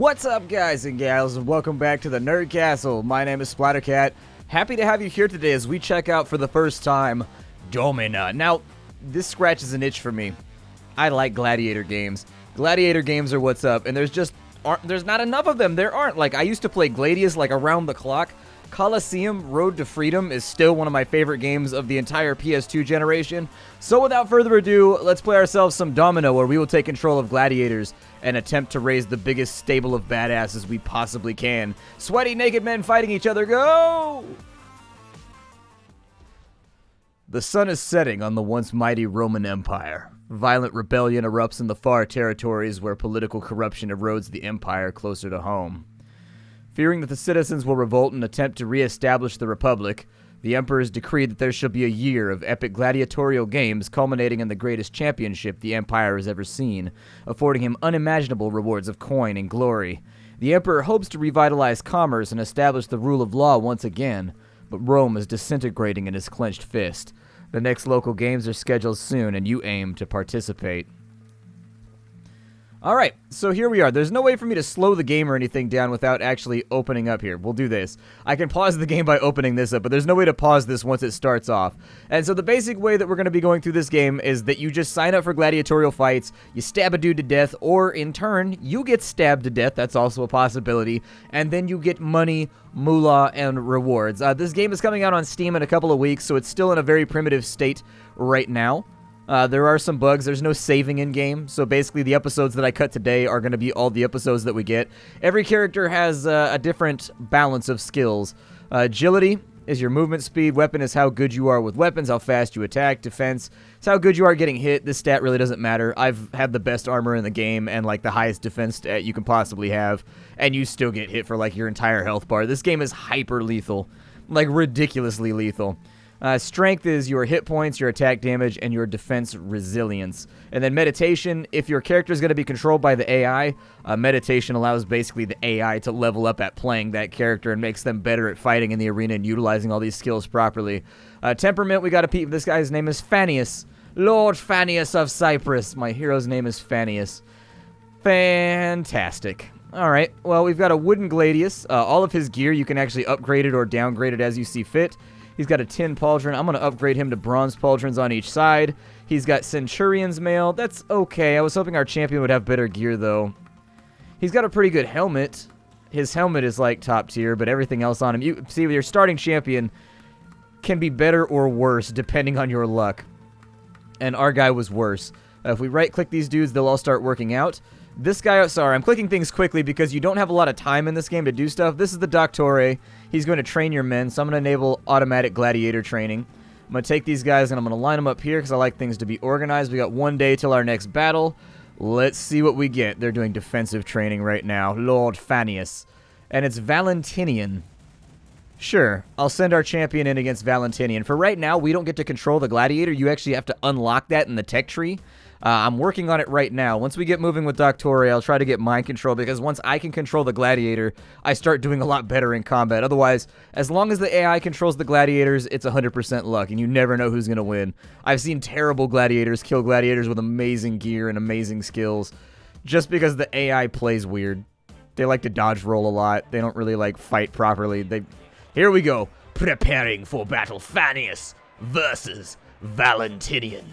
What's up, guys and gals, and welcome back to the Nerd Castle. My name is Splattercat. Happy to have you here today as we check out for the first time Domina. Now, this scratches an itch for me. I like gladiator games. Gladiator games are what's up, and there's not enough of them. There aren't. Like, I used to play Gladius like around the clock. Colosseum Road to Freedom is still one of my favorite games of the entire PS2 generation. So without further ado, let's play ourselves some Domino, where we will take control of gladiators and attempt to raise the biggest stable of badasses we possibly can. Sweaty naked men fighting each other, go! The sun is setting on the once mighty Roman Empire. Violent rebellion erupts in the far territories where political corruption erodes the empire closer to home. Fearing that the citizens will revolt and attempt to re-establish the Republic, the Emperor has decreed that there shall be a year of epic gladiatorial games culminating in the greatest championship the Empire has ever seen, affording him unimaginable rewards of coin and glory. The Emperor hopes to revitalize commerce and establish the rule of law once again, but Rome is disintegrating in his clenched fist. The next local games are scheduled soon, and you aim to participate. Alright, so here we are. There's no way for me to slow the game or anything down without actually opening up here. We'll do this. I can pause the game by opening this up, but there's no way to pause this once it starts off. And so the basic way that we're going to be going through this game is that you just sign up for gladiatorial fights, you stab a dude to death, or in turn, you get stabbed to death. That's also a possibility. And then you get money, moolah, and rewards. This game is coming out on Steam in a couple of weeks, so it's still in a very primitive state right now. There are some bugs. There's no saving in-game, so basically the episodes that I cut today are going to be all the episodes that we get. Every character has a different balance of skills. Agility is your movement speed. Weapon is how good you are with weapons, how fast you attack. Defense is how good you are getting hit. This stat really doesn't matter. I've had the best armor in the game and like the highest defense stat you can possibly have, and you still get hit for like your entire health bar. This game is hyper lethal, like ridiculously lethal. Strength is your hit points, your attack damage, and your defense resilience. And then meditation, if your character is going to be controlled by the AI, meditation allows basically the AI to level up at playing that character and makes them better at fighting in the arena and utilizing all these skills properly. Temperament, we got to peep. This guy's name is Fannius. Lord Fannius of Cyprus. My hero's name is Fannius. Fantastic. Alright, well, we've got a wooden gladius. All of his gear, you can actually upgrade it or downgrade it as you see fit. He's got a tin pauldron. I'm going to upgrade him to bronze pauldrons on each side. He's got Centurion's mail. That's okay. I was hoping our champion would have better gear, though. He's got a pretty good helmet. His helmet is, like, top tier, but everything else on him... You see, your starting champion can be better or worse, depending on your luck. And our guy was worse. If we right-click these dudes, they'll all start working out. This guy... Sorry, I'm clicking things quickly because you don't have a lot of time in this game to do stuff. This is the Doctore. He's going to train your men, so I'm going to enable automatic gladiator training. I'm going to take these guys and I'm going to line them up here because I like things to be organized. We got one day till our next battle. Let's see what we get. They're doing defensive training right now. Lord Fannius. And it's Valentinian. Sure, I'll send our champion in against Valentinian. For right now, we don't get to control the gladiator. You actually have to unlock that in the tech tree. I'm working on it right now. Once we get moving with Doctore, I'll try to get mind control, because once I can control the gladiator, I start doing a lot better in combat. Otherwise, as long as the AI controls the gladiators, it's 100% luck, and you never know who's going to win. I've seen terrible gladiators kill gladiators with amazing gear and amazing skills, just because the AI plays weird. They like to dodge roll a lot. They don't really, like, fight properly. Here we go. Preparing for battle. Fannius versus Valentinian.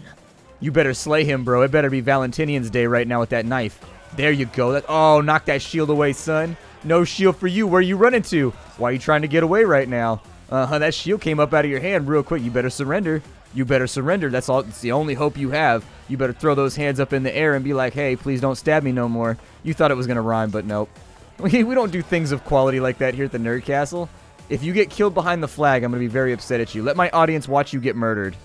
You better slay him, bro. It better be Valentinian's day right now with that knife. There you go. Oh, knock that shield away, son. No shield for you. Where are you running to? Why are you trying to get away right now? That shield came up out of your hand real quick. You better surrender. You better surrender. That's all. It's the only hope you have. You better throw those hands up in the air and be like, hey, please don't stab me no more. You thought it was going to rhyme, but nope. We don't do things of quality like that here at the Nerd Castle. If you get killed behind the flag, I'm going to be very upset at you. Let my audience watch you get murdered.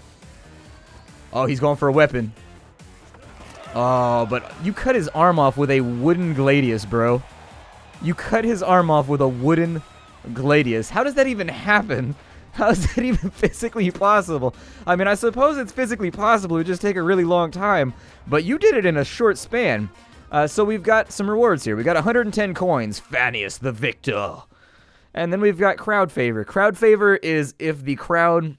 Oh, he's going for a weapon. Oh, but you cut his arm off with a wooden gladius, bro. You cut his arm off with a wooden gladius. How does that even happen? How is that even physically possible? I mean, I suppose it's physically possible. It would just take a really long time. But you did it in a short span. So we've got some rewards here. We got 110 coins. Fannius the victor. And then we've got crowd favor. Crowd favor is if the crowd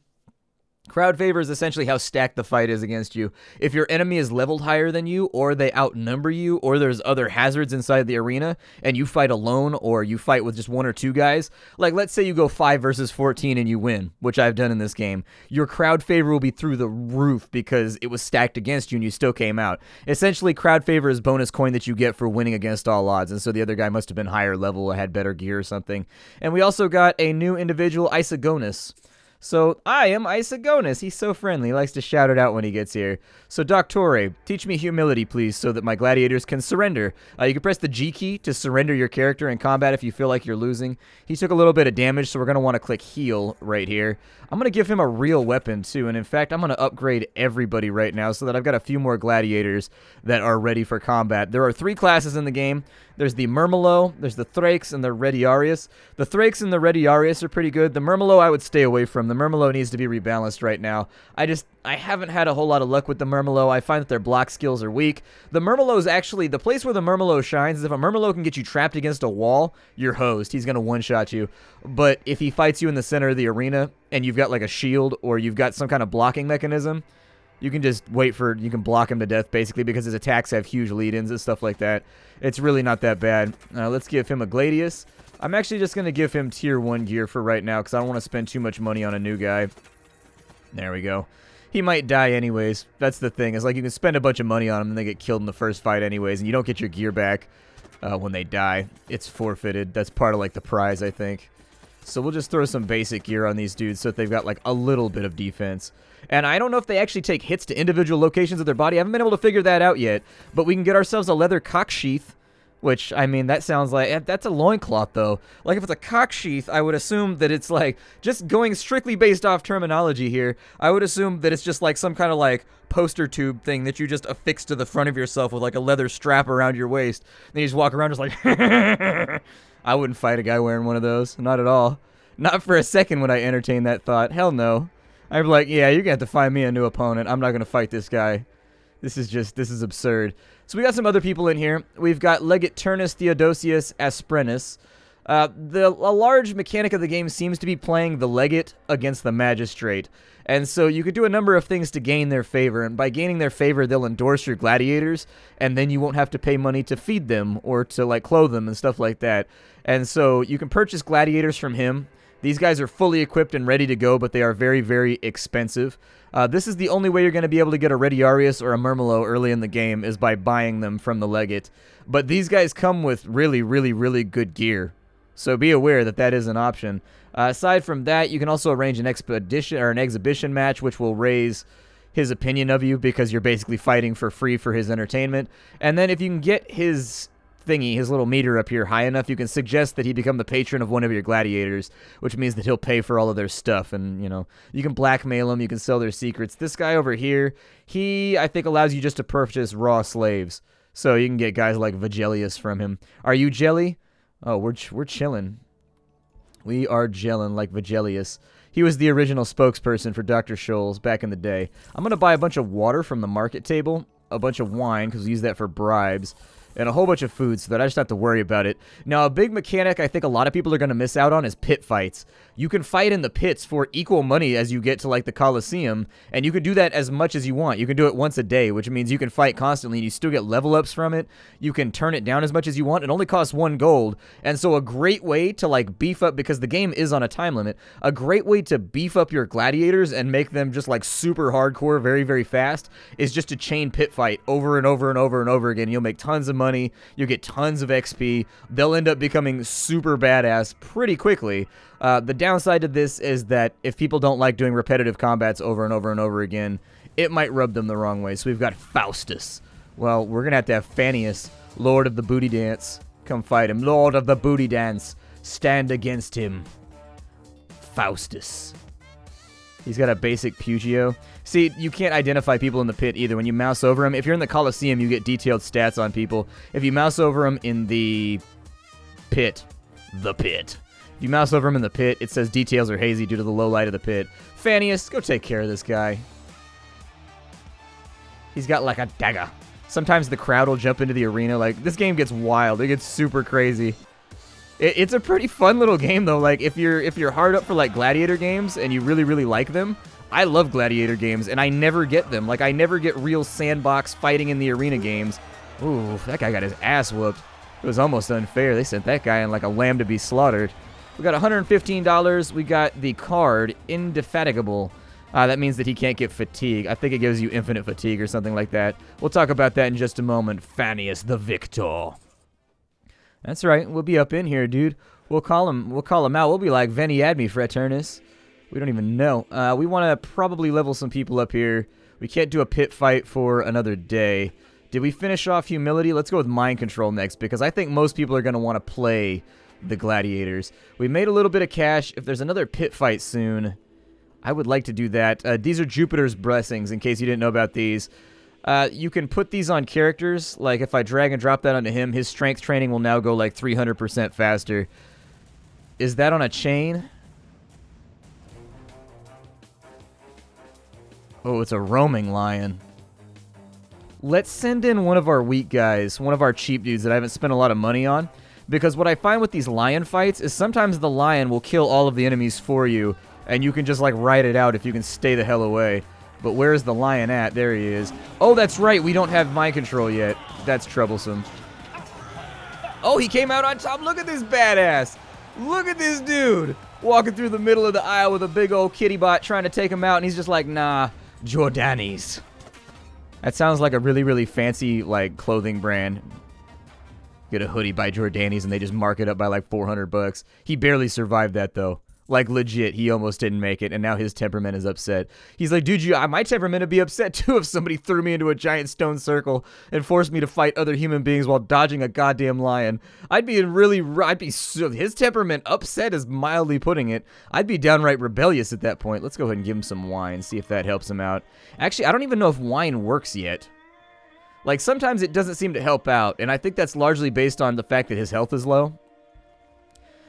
Crowd favor is essentially how stacked the fight is against you. If your enemy is leveled higher than you, or they outnumber you, or there's other hazards inside the arena, and you fight alone, or you fight with just 1 or 2 guys, like let's say you go 5 versus 14 and you win, which I've done in this game, your crowd favor will be through the roof because it was stacked against you and you still came out. Essentially, crowd favor is bonus coin that you get for winning against all odds, and so the other guy must have been higher level or had better gear or something. And we also got a new individual, Isogonus. So, I am Isogonus. He's so friendly. He likes to shout it out when he gets here. So, Doctore, teach me humility, please, so that my gladiators can surrender. You can press the G key to surrender your character in combat if you feel like you're losing. He took a little bit of damage, so we're going to want to click heal right here. I'm going to give him a real weapon, too, and in fact, I'm going to upgrade everybody right now so that I've got a few more gladiators that are ready for combat. There are 3 classes in the game. There's the Murmelo, there's the Thrakes, and the Radiarius. The Thrakes and the Radiarius are pretty good. The Murmelo I would stay away from. The Murmelo needs to be rebalanced right now. I haven't had a whole lot of luck with the Murmelo. I find that their block skills are weak. The Murmelo is actually, the place where the Murmelo shines is if a Murmelo can get you trapped against a wall, you're hosed. He's going to one-shot you. But if he fights you in the center of the arena, and you've got like a shield, or you've got some kind of blocking mechanism, you can just you can block him to death, basically, because his attacks have huge lead-ins and stuff like that. It's really not that bad. Let's give him a Gladius. I'm actually just going to give him tier 1 gear for right now, because I don't want to spend too much money on a new guy. There we go. He might die anyways. That's the thing. It's like you can spend a bunch of money on him, and they get killed in the first fight anyways, and you don't get your gear back when they die. It's forfeited. That's part of, like, the prize, I think. So we'll just throw some basic gear on these dudes so that they've got, like, a little bit of defense. And I don't know if they actually take hits to individual locations of their body. I haven't been able to figure that out yet. But we can get ourselves a leather cock sheath, which, I mean, that sounds like... That's a loincloth, though. Like, if it's a cock sheath, I would assume that it's, like, just going strictly based off terminology here, I would assume that it's just, like, some kind of, like, poster tube thing that you just affix to the front of yourself with, like, a leather strap around your waist. Then you just walk around just like... I wouldn't fight a guy wearing one of those. Not at all. Not for a second would I entertain that thought. Hell no. I'd be like, yeah, you're going to have to find me a new opponent. I'm not going to fight this guy. This is absurd. So we got some other people in here. We've got Legate Turnus Theodosius Asprenus. A large mechanic of the game seems to be playing the Legate against the Magistrate. And so you could do a number of things to gain their favor. And by gaining their favor, they'll endorse your gladiators. And then you won't have to pay money to feed them or to, like, clothe them and stuff like that. And so you can purchase gladiators from him. These guys are fully equipped and ready to go, but they are very, very expensive. This is the only way you're going to be able to get a Radiarius or a Murmelo early in the game is by buying them from the Legate. But these guys come with really, really, really good gear. So be aware that that is an option. Aside from that, you can also arrange an expedition or an exhibition match, which will raise his opinion of you because you're basically fighting for free for his entertainment. And then if you can get his thingy, his little meter up here high enough, you can suggest that he become the patron of one of your gladiators, which means that he'll pay for all of their stuff, and, you know, you can blackmail them, you can sell their secrets. This guy over here, he, I think, allows you just to purchase raw slaves, so you can get guys like Vigelius from him. Are you jelly? Oh, we're chilling. We are gelling like Vigelius. He was the original spokesperson for Dr. Scholl's back in the day. I'm going to buy a bunch of water from the market table, a bunch of wine, because we use that for bribes, and a whole bunch of food so that I just have to worry about it. Now, a big mechanic I think a lot of people are going to miss out on is pit fights. You can fight in the pits for equal money as you get to, like, the Colosseum, and you can do that as much as you want. You can do it once a day, which means you can fight constantly, and you still get level ups from it. You can turn it down as much as you want. It only costs 1 gold, and so a great way to, like, beef up, because the game is on a time limit, a great way to beef up your gladiators and make them just, like, super hardcore very, very fast is just to chain pit fight over and over and over and over again. You'll make tons of money. You'll get tons of XP. They'll end up becoming super badass pretty quickly. The downside to this is that if people don't like doing repetitive combats over and over and over again, it might rub them the wrong way. So we've got Faustus. Well, we're going to have Fannius, Lord of the Booty Dance. Come fight him. Lord of the Booty Dance. Stand against him. Faustus. He's got a basic Pugio. See, you can't identify people in the pit either. When you mouse over them, if you're in the Colosseum, you get detailed stats on people. If you mouse over them in the pit, if you mouse over him in the pit, it says details are hazy due to the low light of the pit. Fannius, go take care of this guy. He's got like a dagger. Sometimes the crowd will jump into the arena. Like, this game gets wild. It gets super crazy. It's a pretty fun little game, though. Like, if you're hard up for, like, gladiator games and you really, really like them, I love Gladiator games, and I never get them. Like, I never get real Sandbox fighting in the arena games. Ooh, that guy got his ass whooped. It was almost unfair. They sent that guy in like a lamb to be slaughtered. We got $115. We got the card, Indefatigable. That means that he can't get fatigue. I think it gives you infinite fatigue or something like that. We'll talk about that in just a moment. Fannius the Victor. That's right. We'll be up in here, dude. We'll call him out. We'll be like, Veni ad me, Fraternus. We don't even know. We want to probably level some people up here. We can't do a pit fight for another day. Did we finish off Humility? Let's go with Mind Control next, because I think most people are going to want to play the Gladiators. We made a little bit of cash. If there's another pit fight soon, I would like to do that. These are Jupiter's Blessings, in case you didn't know about these. You can put these on characters. Like, if I drag and drop that onto him, his strength training will now go like 300% faster. Is that on a chain? Oh, it's a roaming lion. Let's send in one of our weak guys, one of our cheap dudes that I haven't spent a lot of money on. Because what I find with these lion fights is sometimes the lion will kill all of the enemies for you, and you can just, like, ride it out if you can stay the hell away. But where's the lion at? There he is. Oh, that's right. We don't have mind control yet. That's troublesome. Oh, he came out on top. Look at this badass. Look at this dude. Walking through the middle of the aisle with a big old kitty bot trying to take him out, and he's just like, nah, Jordanis. That sounds like a really, really fancy, like, clothing brand. Get a hoodie by Jordanis, and they just mark it up by like $400. He barely survived that, though. Like, legit, he almost didn't make it, and now his temperament is upset. He's like, dude, my temperament would be upset, too, if somebody threw me into a giant stone circle and forced me to fight other human beings while dodging a goddamn lion. His temperament upset is mildly putting it. I'd be downright rebellious at that point. Let's go ahead and give him some wine, see if that helps him out. Actually, I don't even know if wine works yet. Like, sometimes it doesn't seem to help out, and I think that's largely based on the fact that his health is low.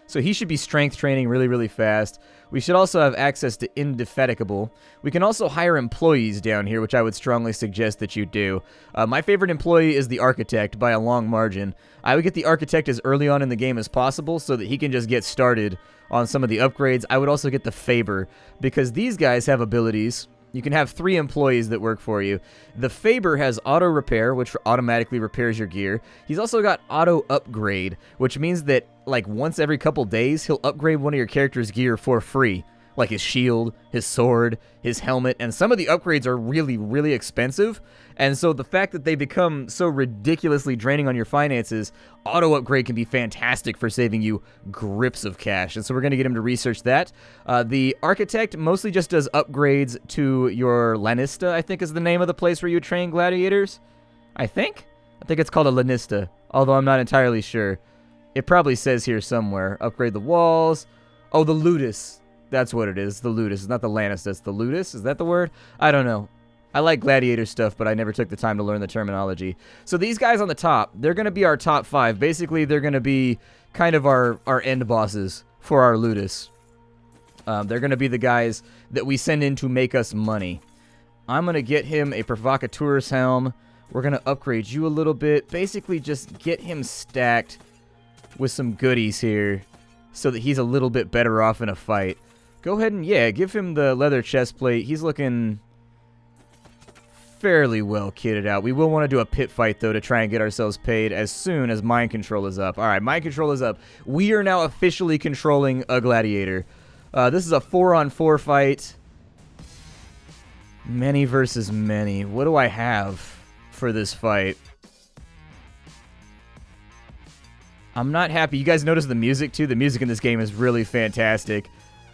So he should be strength training really, really fast. We should also have access to Indefatigable. We can also hire employees down here, which I would strongly suggest that you do. My favorite employee is the Architect by a long margin. I would get the Architect as early on in the game as possible so that he can just get started on some of the upgrades. I would also get the Faber, because these guys have abilities. You can have 3 employees that work for you. The Faber has auto repair, which automatically repairs your gear. He's also got auto upgrade, which means that like once every couple days, he'll upgrade one of your character's gear for free. Like his shield, his sword, his helmet, and some of the upgrades are really, really expensive. And so the fact that they become so ridiculously draining on your finances, auto upgrade can be fantastic for saving you grips of cash. And so we're going to get him to research that. The Architect mostly just does upgrades to your Lanista, I think is the name of the place where you train gladiators. I think it's called a Lanista, although I'm not entirely sure. It probably says here somewhere. Upgrade the walls. Oh, the ludus. That's what it is, the ludus. It's not the Lanista, it's the ludus. Is that the word? I don't know. I like gladiator stuff, but I never took the time to learn the terminology. So these guys on the top, they're going to be our top 5. Basically, they're going to be kind of our end bosses for our ludus. They're going to be the guys that we send in to make us money. I'm going to get him a Provocateur's helm. We're going to upgrade you a little bit. Basically, just get him stacked with some goodies here so that he's a little bit better off in a fight. Go ahead and, yeah, give him the leather chest plate. He's looking fairly well kitted out. We will want to do a pit fight, though, to try and get ourselves paid as soon as mind control is up. All right, mind control is up. We are now officially controlling a gladiator. This is a 4-on-4 fight. Many versus many. What do I have for this fight? I'm not happy. You guys notice the music, too? The music in this game is really fantastic.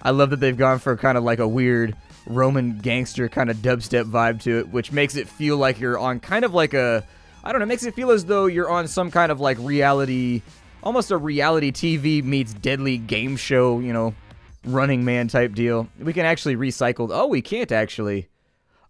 I love that they've gone for kind of like a weird Roman gangster kind of dubstep vibe to it, which makes it feel like you're on kind of like a, I don't know, it makes it feel as though you're on some kind of like reality, almost a reality TV meets deadly game show, you know, Running Man type deal. We can actually recycle. Oh, we can't actually.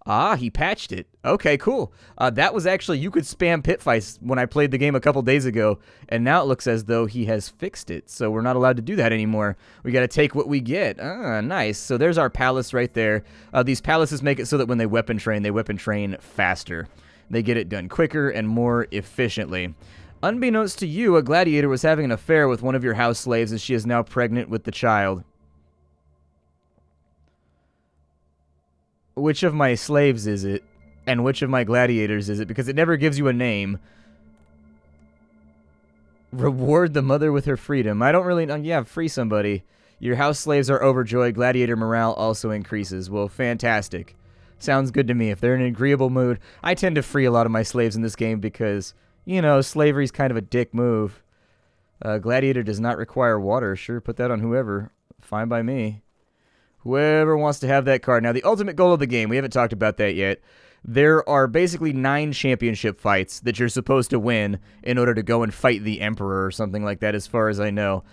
Ah, he patched it. Okay, cool. That was actually, you could spam pit fights when I played the game a couple days ago, and now it looks as though he has fixed it, so we're not allowed to do that anymore. We gotta take what we get. Ah, nice. So there's our palace right there. These palaces make it so that when they weapon train faster. They get it done quicker and more efficiently. Unbeknownst to you, a gladiator was having an affair with one of your house slaves, and she is now pregnant with the child. which of my slaves is it? And which of my gladiators is it? Because it never gives you a name. Reward the mother with her freedom. I don't really know. Yeah, free somebody. Your house slaves are overjoyed. Gladiator morale also increases. Well, fantastic. Sounds good to me. If they're in an agreeable mood, I tend to free a lot of my slaves in this game because, you know, slavery's kind of a dick move. Gladiator does not require water. Sure, put that on whoever. Fine by me. Whoever wants to have that card. Now, the ultimate goal of the game, we haven't talked about that yet. There are basically 9 championship fights that you're supposed to win in order to go and fight the Emperor or something like that, as far as I know.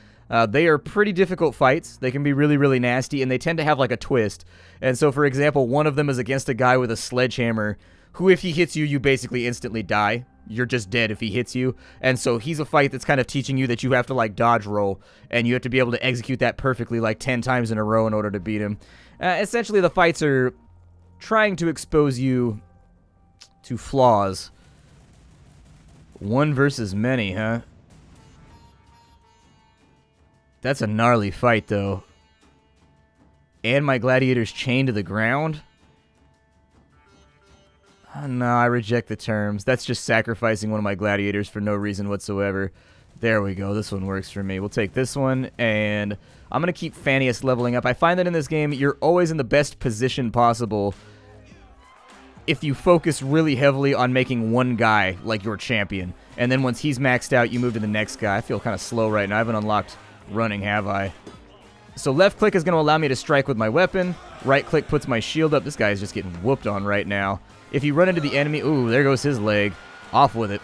They are pretty difficult fights. They can be really, really nasty, and they tend to have like a twist. And so, for example, one of them is against a guy with a sledgehammer who, if he hits you, you basically instantly die. You're just dead if he hits you. And so he's a fight that's kind of teaching you that you have to like dodge roll, and you have to be able to execute that perfectly like 10 times in a row in order to beat him. Essentially, the fights are trying to expose you to flaws. One versus many, huh? That's a gnarly fight, though. And my gladiator's chained to the ground? Oh, no, I reject the terms. That's just sacrificing one of my gladiators for no reason whatsoever. There we go. This one works for me. We'll take this one, and I'm going to keep Fannius leveling up. I find that in this game, you're always in the best position possible if you focus really heavily on making one guy like your champion. And then once he's maxed out, you move to the next guy. I feel kind of slow right now. I haven't unlocked running, have I? So left click is going to allow me to strike with my weapon. Right click puts my shield up. This guy is just getting whooped on right now. If you run into the enemy, ooh, there goes his leg. Off with it.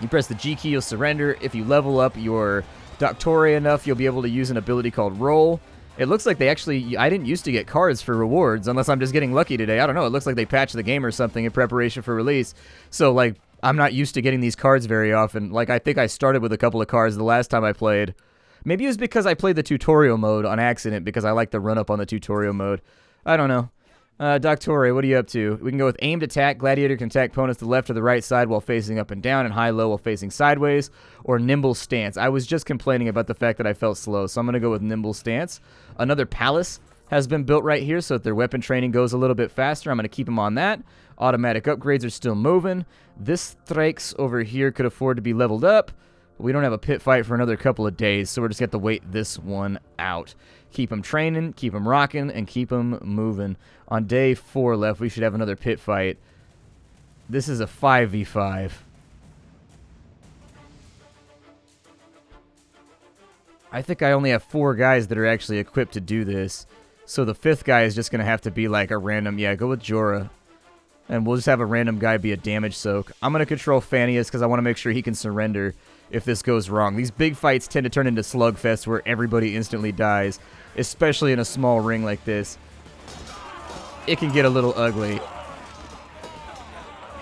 You press the G key, you'll surrender. If you level up your Doctoria enough, you'll be able to use an ability called Roll. It looks like they actually, I didn't used to get cards for rewards, unless I'm just getting lucky today. I don't know. It looks like they patched the game or something in preparation for release. So, like, I'm not used to getting these cards very often. Like, I think I started with a couple of cards the last time I played. Maybe it was because I played the tutorial mode on accident, because I like the run-up on the tutorial mode. I don't know. Doctore, what are you up to? We can go with aimed attack. Gladiator can attack opponents to the left or the right side while facing up and down, and high-low while facing sideways, or nimble stance. I was just complaining about the fact that I felt slow, so I'm going to go with nimble stance. Another palace has been built right here so that their weapon training goes a little bit faster. I'm going to keep them on that. Automatic upgrades are still moving. This Thrakes over here could afford to be leveled up. We don't have a pit fight for another couple of days, so we're just going to have to wait this one out. Keep them training, keep them rocking, and keep them moving. On day 4 left, we should have another pit fight. This is a 5v5. I think I only have 4 guys that are actually equipped to do this. So the 5th guy is just going to have to be like a random... Yeah, go with Jorah. And we'll just have a random guy be a damage soak. I'm going to control Fannius because I want to make sure he can surrender if this goes wrong. These big fights tend to turn into slugfests where everybody instantly dies, especially in a small ring like this. It can get a little ugly.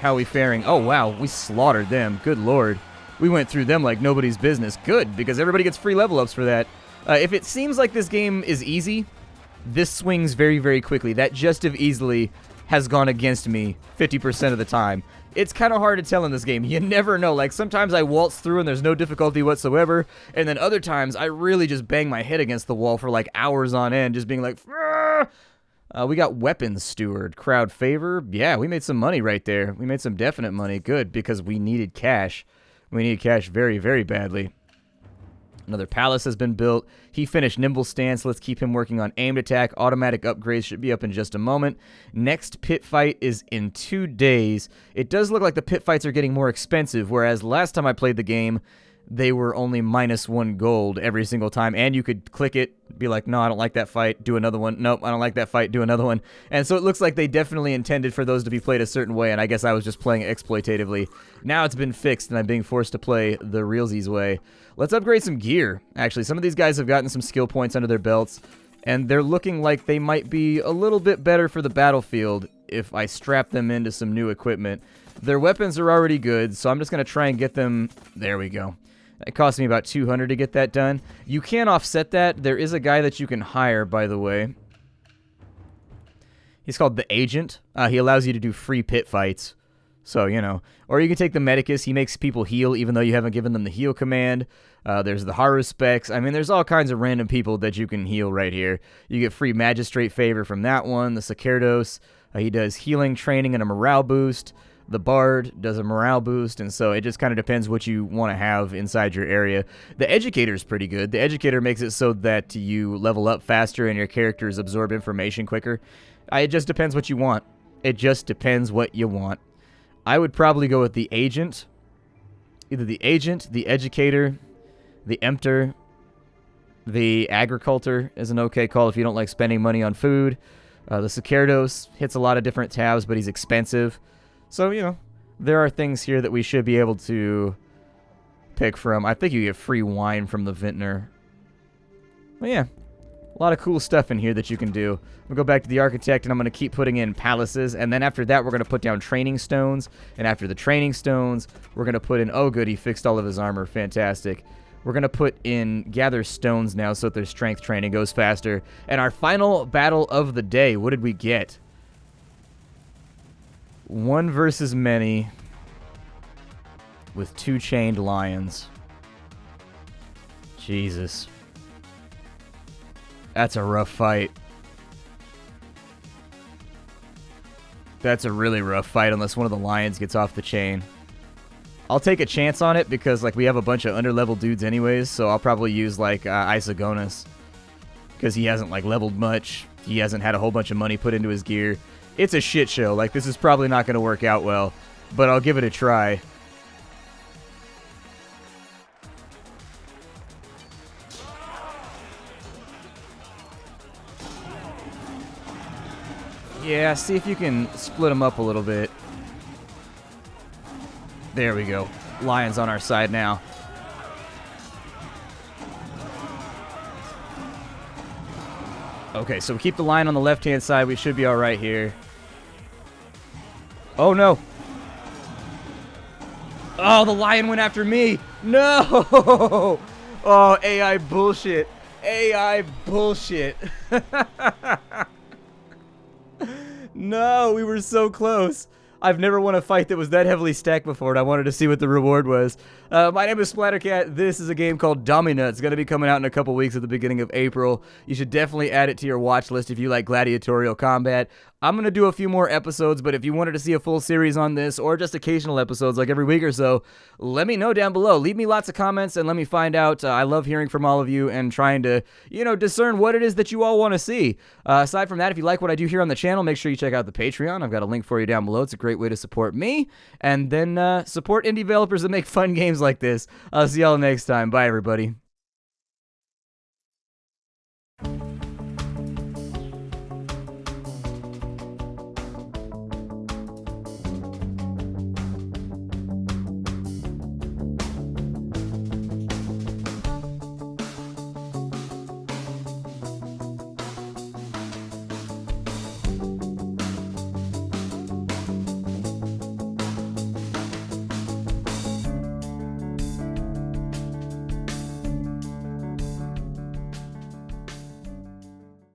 How are we faring? Oh, wow, we slaughtered them. Good lord. We went through them like nobody's business. Good, because everybody gets free level ups for that. If it seems like this game is easy, this swings very, very quickly. That just of easily has gone against me 50% of the time. It's kind of hard to tell in this game. You never know. Like, sometimes I waltz through and there's no difficulty whatsoever, and then other times I really just bang my head against the wall for like hours on end, just being like, we got weapons steward, crowd favor. Yeah, we made some money right there. We made some definite money. Good, because we needed cash. We needed cash very, very badly. Another palace has been built. He finished nimble stance. Let's keep him working on aimed attack. Automatic upgrades should be up in just a moment. Next pit fight is in 2 days. It does look like the pit fights are getting more expensive, whereas last time I played the game, they were only -1 gold every single time, and you could click it, be like, no, I don't like that fight, do another one. Nope, I don't like that fight, do another one. And so it looks like they definitely intended for those to be played a certain way, and I guess I was just playing exploitatively. Now it's been fixed, and I'm being forced to play the realsies way. Let's upgrade some gear. Actually, some of these guys have gotten some skill points under their belts, and they're looking like they might be a little bit better for the battlefield if I strap them into some new equipment. Their weapons are already good, so I'm just going to try and get them... There we go. It cost me about 200 to get that done. You can offset that. There is a guy that you can hire, by the way. He's called the Agent. He allows you to do free pit fights. So, you know, or you can take the Medicus. He makes people heal even though you haven't given them the heal command. There's the Haru specs. I mean, there's all kinds of random people that you can heal right here. You get free Magistrate favor from that one. The Sacerdos, he does healing, training, and a morale boost. The Bard does a morale boost, and so it just kind of depends what you want to have inside your area. The Educator is pretty good. The Educator makes it so that you level up faster and your characters absorb information quicker. It just depends what you want. It just depends what you want. I would probably go with the Agent. Either the Agent, the Educator, the Emptor, the Agricultor is an okay call if you don't like spending money on food. The Sacerdos hits a lot of different tabs, but he's expensive. So, you know, there are things here that we should be able to pick from. I think you get free wine from the Vintner. But yeah, a lot of cool stuff in here that you can do. We'll go back to the Architect, and I'm going to keep putting in palaces. And then after that, we're going to put down training stones. And after the training stones, we're going to put in... Oh, good, he fixed all of his armor. Fantastic. We're going to put in gather stones now so that their strength training goes faster. And our final battle of the day, what did we get? One versus many with 2 chained lions. Jesus. That's a rough fight. That's a really rough fight unless one of the lions gets off the chain. I'll take a chance on it because, like, we have a bunch of underleveled dudes anyways, so I'll probably use, like, Isagonus. Because he hasn't, like, leveled much. He hasn't had a whole bunch of money put into his gear. It's a shit show. Like, this is probably not going to work out well, but I'll give it a try. Yeah, see if you can split them up a little bit. There we go. Lion's on our side now. Okay, so we keep the lion on the left-hand side. We should be all right here. Oh, no. Oh, the lion went after me. No. Oh, AI bullshit. AI bullshit. No, we were so close. I've never won a fight that was that heavily stacked before, and I wanted to see what the reward was. My name is Splattercat. This is a game called Domina. It's going to be coming out in a couple weeks at the beginning of April. You should definitely add it to your watch list if you like gladiatorial combat. I'm going to do a few more episodes, but if you wanted to see a full series on this, or just occasional episodes like every week or so, let me know down below. Leave me lots of comments and let me find out. I love hearing from all of you and trying to, you know, discern what it is that you all want to see. Aside from that, if you like what I do here on the channel, make sure you check out the Patreon. I've got a link for you down below. It's a great way to support me, and then support indie developers that make fun games like this. I'll see y'all next time. Bye, everybody.